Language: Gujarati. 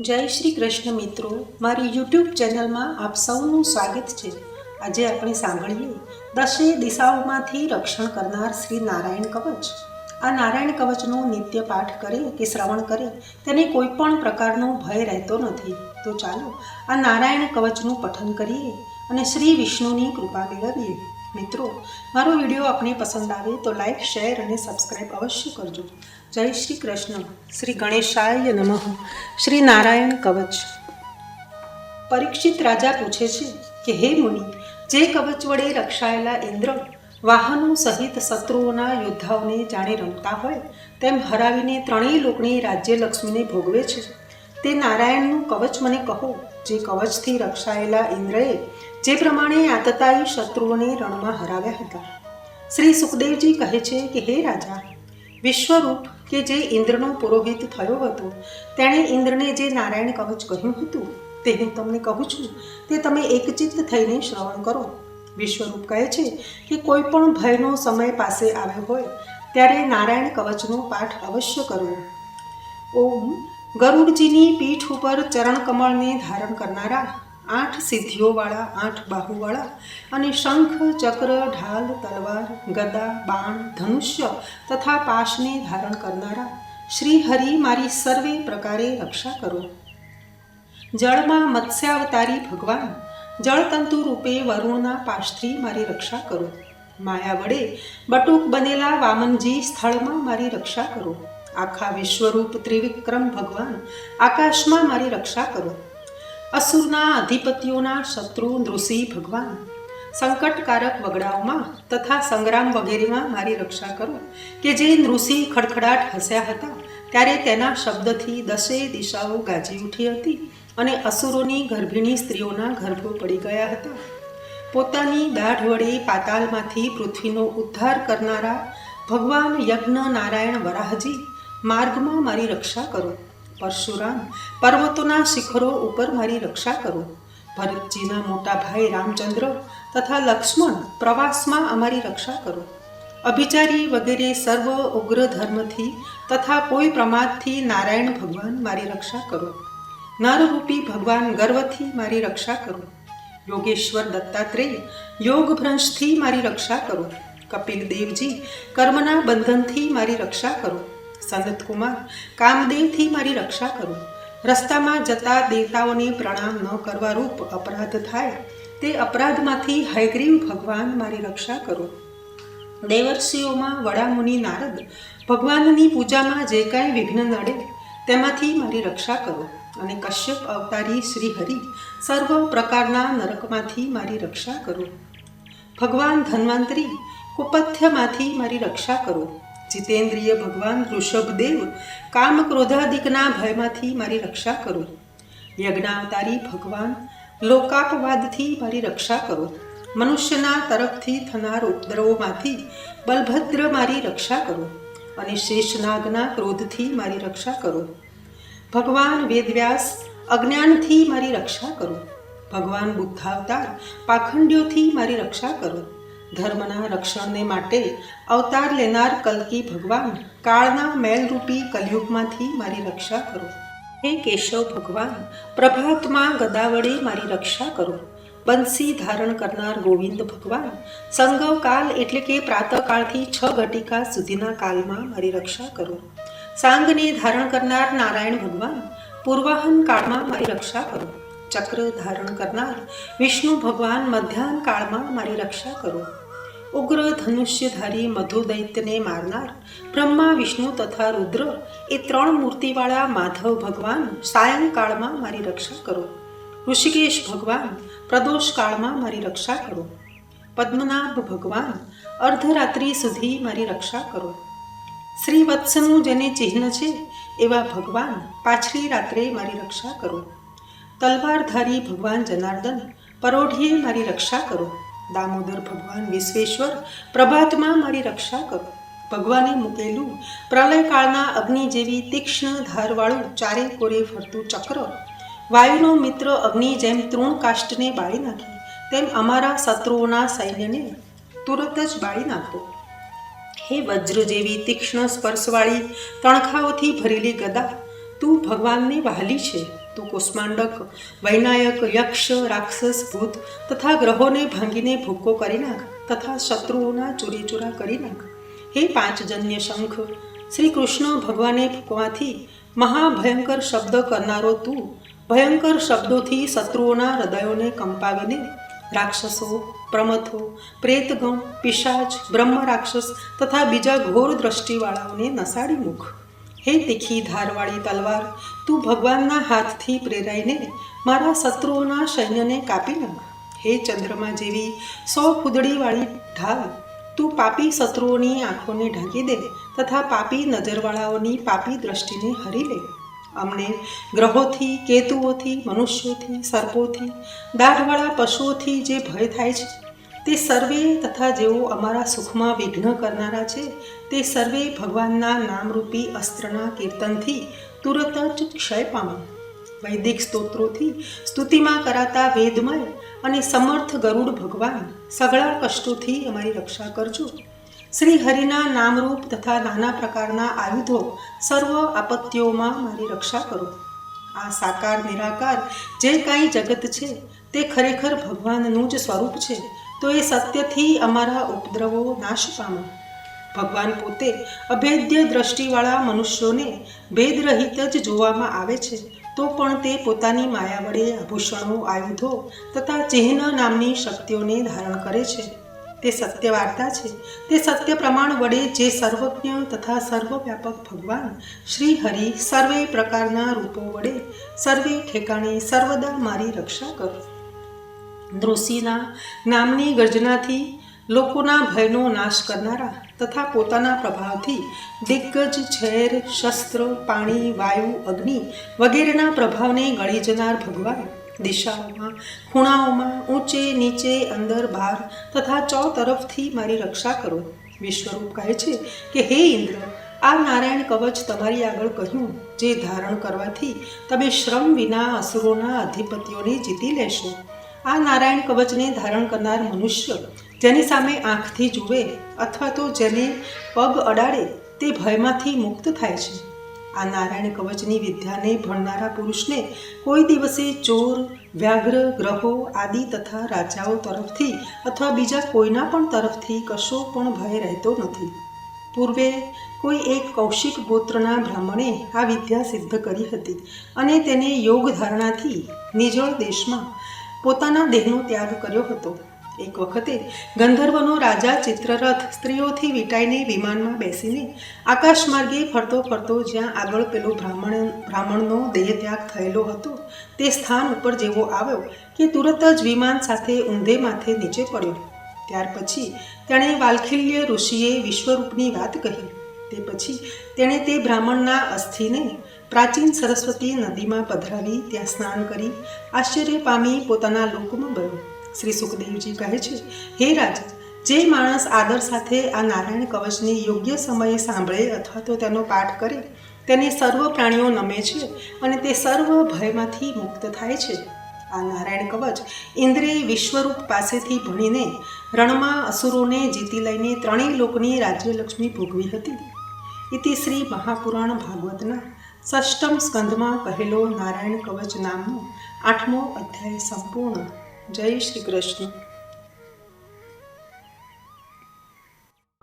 જય શ્રી કૃષ્ણ મિત્રો, મારી યુટ્યુબ ચેનલમાં આપ સૌનું સ્વાગત છે. આજે આપણે સાંભળીએ દશે દિશાઓમાંથી રક્ષણ કરનાર શ્રી નારાયણ કવચ. આ નારાયણ કવચનો નિત્ય પાઠ કરે કે શ્રવણ કરે તેને કોઈ પણ પ્રકારનો ભય રહેતો નથી. તો ચાલો આ નારાયણ કવચનું પઠન કરીએ અને શ્રી વિષ્ણુની કૃપા મેળવીએ. મિત્રો, મારો વિડીયો આપને પસંદ આવે તો લાઈક, શેર અને સબસ્ક્રાઈબ અવશ્ય કરજો. જય શ્રી કૃષ્ણ. શ્રી ગણેશાય નમઃ. શ્રી નારાયણ કવચ. પરીક્ષિત રાજા પૂછે છે કે હે મુનિ, જે કવચ વડે રક્ષાયેલા ઇન્દ્ર વાહનો સહિત શત્રુઓના યોદ્ધાઓને જાણે રમતા હોય તેમ હરાવીને ત્રણેય લોકની રાજ્યલક્ષ્મીને ભોગવે છે, તે નારાયણનું કવચ મને કહો, જે કવચથી રક્ષાયેલા ઇન્દ્રએ જે પ્રમાણે આતતાયી શત્રુઓને રણમાં હરાવ્યા હતા. શ્રી સુખદેવજી કહે છે કે હે રાજા, વિશ્વરૂપ કે જે ઇન્દ્રનો પુરોહિત થયો હતો તેણે ઇન્દ્રને જે નારાયણ કવચ કહ્યું હતું તે હું તમને કહું છું, તે તમે એકચિત્ત થઈને શ્રવણ કરો. વિશ્વરૂપ કહે છે કે કોઈ પણ ભયનો સમય પાસે આવ્યો હોય ત્યારે નારાયણ કવચનો પાઠ અવશ્ય કરવો. ઓમ ગરુડજીની પીઠ ઉપર ચરણ કમળને ધારણ કરનારા, 8 સિદ્ધિઓવાળા, 8 બાહુવાળા અને શંખ, ચક્ર, ઢાલ, તલવાર, ગદા, બાણ, ધનુષ્ય તથા પાશને ધારણ કરનારા શ્રી હરિ મારી સર્વે પ્રકારે રક્ષા કરો. જળમાં મત્સ્યાવતારી ભગવાન, જળતંતુ રૂપે વરુણના પાશથી મારી રક્ષા કરો. માયા વડે બટુક બનેલા વામનજી સ્થળમાં મારી રક્ષા કરો. આખા વિશ્વરૂપ ત્રિવિક્રમ ભગવાન આકાશમાં મારી રક્ષા કરો. અસુરના અધિપતિઓના શત્રુ નૃસિંહ ભગવાન સંકટકારક વગડાઓમાં તથા સંગ્રામ વગેરેમાં મારી રક્ષા કરો, કે જે નૃસિંહ ખડખડાટ હસ્યા હતા ત્યારે તેના શબ્દથી દસે દિશાઓ ગાજી ઉઠી હતી અને અસુરોની ગર્ભિણી સ્ત્રીઓના ગર્ભો પડી ગયા હતા. પોતાની દાઢ વડે પાતાલમાંથી પૃથ્વીનો ઉદ્ધાર કરનારા ભગવાન યજ્ઞ નારાયણ વરાહજી માર્ગમાં મારી રક્ષા કરો. પરશુરામ પર્વતોના શિખરો ઉપર મારી રક્ષા કરો. ભરતજીના મોટા ભાઈ રામચંદ્ર તથા લક્ષ્મણ પ્રવાસમાં અમારી રક્ષા કરો. અભિચારી વગેરે સર્વ ઉગ્ર ધર્મથી તથા કોઈ પ્રમાદથી નારાયણ ભગવાન મારી રક્ષા કરો. નરરૂપી ભગવાન ગર્વથી મારી રક્ષા કરો. યોગેશ્વર દત્તાત્રેય યોગ ભ્રંશથી મારી રક્ષા કરો. કપિલ દેવજી કર્મના બંધનથી મારી રક્ષા કરો. સનતકુમાર કામદેવથી મારી રક્ષા કરો. રસ્તામાં જતા દેવતાઓને પ્રણામ ન કરવા રૂપ અપરાધ થાય તે અપરાધમાંથી હયગ્રીવ ભગવાન મારી રક્ષા કરો. દેવર્ષિઓમાં વડામુનિ નારદ ભગવાનની પૂજામાં જે કાંઈ વિઘ્ન નડે તેમાંથી મારી રક્ષા કરો. અને કશ્યપ અવતારી શ્રી હરિ સર્વ પ્રકારના નરકમાંથી મારી રક્ષા કરો. ભગવાન ધન્વંતરી કુપથ્યમાંથી મારી રક્ષા કરો. જીતેન્દ્રિય ભગવાન ઋષભદેવ કામ ક્રોધાદિકના ભયમાંથી મારી રક્ષા કરો. યજ્ઞાવતારી ભગવાન લોકાપવાદથી મારી રક્ષા કરો. મનુષ્યના તરફથી થનાર ઉપદ્રવોમાંથી બલભદ્ર મારી રક્ષા કરો. અને શેષનાગના ક્રોધથી મારી રક્ષા કરો. ભગવાન વેદવ્યાસ અજ્ઞાનથી મારી રક્ષા કરો. ભગવાન બુદ્ધાવતાર પાખંડ્યોથી મારી રક્ષા કરો. ધર્મના રક્ષણને માટે અવતાર લેનાર કલ્કી ભગવાન કાળના મેલરૂપી કલયુગમાંથી મારી રક્ષા કરો. હે કેશવ ભગવાન પ્રભાતમાં ગદા વડે મારી રક્ષા કરો. બંસી ધારણ કરનાર ગોવિંદ ભગવાન સંગવકાલ એટલે કે પ્રાતઃકાળથી 6 ઘટિકા સુધીના કાલમાં મારી રક્ષા કરો. સાંગને ધારણ કરનાર નારાયણ ભગવાન પૂર્વાહન કાળમાં મારી રક્ષા કરો. ચક્ર ધારણ કરનાર વિષ્ણુ ભગવાન મધ્યાહન કાળમાં મારી રક્ષા કરો. ઉગ્ર ધનુષ્યધારી મધુ દૈત્યને મારનાર બ્રહ્મા, વિષ્ણુ તથા રુદ્ર એ 3 મૂર્તિવાળા માધવ ભગવાન સાયંકાળમાં મારી રક્ષા કરો. ઋષિકેશ ભગવાન પ્રદોષ કાળમાં મારી રક્ષા કરો. પદ્મનાભ ભગવાન અર્ધરાત્રિ સુધી મારી રક્ષા કરો. શ્રી વત્સનું જેને ચિહ્ન છે એવા ભગવાન પાછલી રાત્રે મારી રક્ષા કરો. તલવારધારી ભગવાન જનાર્દન પરોઢિયે મારી રક્ષા કરો. દામોદર ભગવાન વિશ્વેશ્વર પ્રભાતમાં મારી રક્ષા કરો. ભગવાને મૂકેલું પ્રલયકાળના અગ્નિ જેવી તીક્ષ્ણ ધારવાળું ચારે કોરે ફરતું ચક્ર વાયુનો મિત્ર અગ્નિ જેમ તૃણકાષ્ટને બાળી નાખે તેમ અમારા શત્રુઓના સૈન્યને તુરત જ બાળી નાખો. હે વજ્ર જેવી તીક્ષ્ણ સ્પર્શવાળી તણખાઓથી ભરેલી ગદા, તું ભગવાનને વહાલી છે, તું કુષ્માંડક, વૈનાયક, યક્ષ, રાક્ષસ, ભૂત તથા ગ્રહોને ભાંગીને ભૂક્કો કરી નાખ તથા શત્રુઓના ચૂરીચૂરા કરી નાખ. હે પાંચજન્ય શંખ, શ્રી કૃષ્ણ ભગવાને ફૂંકવાથી મહાભયંકર શબ્દ કરનારો તું ભયંકર શબ્દોથી શત્રુઓના હૃદયોને કંપાવીને રાક્ષસો, પ્રમથો, પ્રેતગણ, પિશાચ, બ્રહ્મ રાક્ષસ તથા બીજા ઘોર દ્રષ્ટિવાળાઓને નસાડી મૂક. હે તીખી ધારવાળી તલવાર, તું ભગવાનના હાથથી પ્રેરાઈને મારા શત્રુઓના સૈન્યને કાપી નાખ. હે ચંદ્રમા જેવી 100 ફૂદડીવાળી ઢાલ, તું પાપી શત્રુઓની આંખોને ઢાંકી દે તથા પાપી નજરવાળાઓની પાપી દ્રષ્ટિને હરી લે. અમને ગ્રહોથી, કેતુઓથી, મનુષ્યોથી, સર્પોથી, દાઢવાળા પશુઓથી જે ભય થાય છે તે સર્વે તથા જેઓ અમારા સુખમાં વિઘ્ન કરનારા છે તે સર્વે ભગવાનના નામરૂપી અસ્ત્રના કીર્તનથી તુરત જ ક્ષય પામે. વૈદિક સ્તોત્રોથી સ્તુતિમાં કરાતા વેદમય અને સમર્થ ગરુડ ભગવાન સગળા કષ્ટોથી અમારી રક્ષા કરજો. શ્રી હરિના નામરૂપ તથા નાના પ્રકારના આયુધો સર્વ આપત્તિઓમાં મારી રક્ષા કરો. આ સાકાર નિરાકાર જે કાંઈ જગત છે તે ખરેખર ભગવાનનું જ સ્વરૂપ છે, તો એ સત્યથી અમારા ઉપદ્રવો નાશ પામે. ભગવાન પોતે અભેદ્ય દ્રષ્ટિવાળા મનુષ્યોને ભેદરહિત જ જોવામાં આવે છે, તો પણ તે પોતાની માયા વડે આભૂષણો, આયુધો તથા ચિહ્ન નામની શક્તિઓને ધારણ કરે છે. તે સત્ય વાર્તા છે. તે સત્ય પ્રમાણ વડે જે સર્વજ્ઞ તથા સર્વવ્યાપક ભગવાન શ્રી હરિ સર્વે પ્રકારના રૂપો વડે સર્વે ઠેકાણે સર્વદા મારી રક્ષા કરો. નૃસિંહના નામની ગર્જનાથી લોકોના ભયનો નાશ કરનારા તથા પોતાના પ્રભાવથી દિગ્ગજ, ઝેર, શસ્ત્ર, પાણી, વાયુ, અગ્નિ વગેરેના પ્રભાવને ગળી જનાર ભગવાન દિશાઓમાં, ખૂણાઓમાં, ઊંચે નીચે, અંદર બહાર તથા તરફથી મારી રક્ષા કરો. વિશ્વરૂપ કહે છે કે હે ઇન્દ્ર, આ નારાયણ કવચ તમારી આગળ કહ્યું, જે ધારણ કરવાથી તમે શ્રમ વિના અસુરોના અધિપતિઓને જીતી લેશો. આ નારાયણ કવચને ધારણ કરનાર મનુષ્ય જેની સામે આંખથી જુએ અથવા તો જેને પગ અડાડે તે ભયમાંથી મુક્ત થાય છે. આ નારાયણ કવચની વિદ્યાને ભણનારા પુરુષને કોઈ દિવસે ચોર, વ્યાઘ્ર, ગ્રહો આદિ તથા રાજાઓ તરફથી અથવા બીજા કોઈના પણ તરફથી કશો પણ ભય રહેતો નથી. પૂર્વે કોઈ એક કૌશિક ગોત્રના બ્રાહ્મણે આ વિદ્યા સિદ્ધ કરી હતી અને તેને યોગ ધારણાથી નિજળ દેશમાં પોતાના દેહનો ત્યાગ કર્યો હતો. એક વખતે ગંધર્વનો રાજા ચિત્રરથ સ્ત્રીઓથી વીંટાઈને વિમાનમાં બેસીને આકાશ માર્ગે ફરતો ફરતો જ્યાં આગળ પેલો બ્રાહ્મણનો દેહ ત્યાગ થયેલો હતો તે સ્થાન ઉપર જેવો આવ્યો કે તુરત જ વિમાન સાથે ઊંધે માથે નીચે પડ્યો. ત્યાર પછી તેણે વાલ્ખિલ્ય ઋષિએ વિશ્વરૂપની વાત કહી. તે પછી તેણે તે બ્રાહ્મણના અસ્થિને પ્રાચીન સરસ્વતી નદીમાં પધરાવી ત્યાં સ્નાન કરી આશ્ચર્ય પામી પોતાના લોકમાં ગયો. શ્રી સુખદેવજી કહે છે, હે રાજા, જે માણસ આદર સાથે આ નારાયણ કવચને યોગ્ય સમયે સાંભળે અથવા તો તેનો પાઠ કરે તેને સર્વ પ્રાણીઓ નમે છે અને તે સર્વ ભયમાંથી મુક્ત થાય છે. આ નારાયણ કવચ ઇન્દ્રે વિશ્વરૂપ પાસેથી ભણીને રણમાં અસુરોને જીતી લઈને ત્રણેય લોકની રાજ્યલક્ષ્મી ભોગવી હતી. ઇતિ શ્રી મહાપુરાણ ભાગવતના 6મ સ્કંધમાં કહેલો નારાયણ કવચ નામનો 8મો અધ્યાય સંપૂર્ણ. જય શ્રી કૃષ્ણ.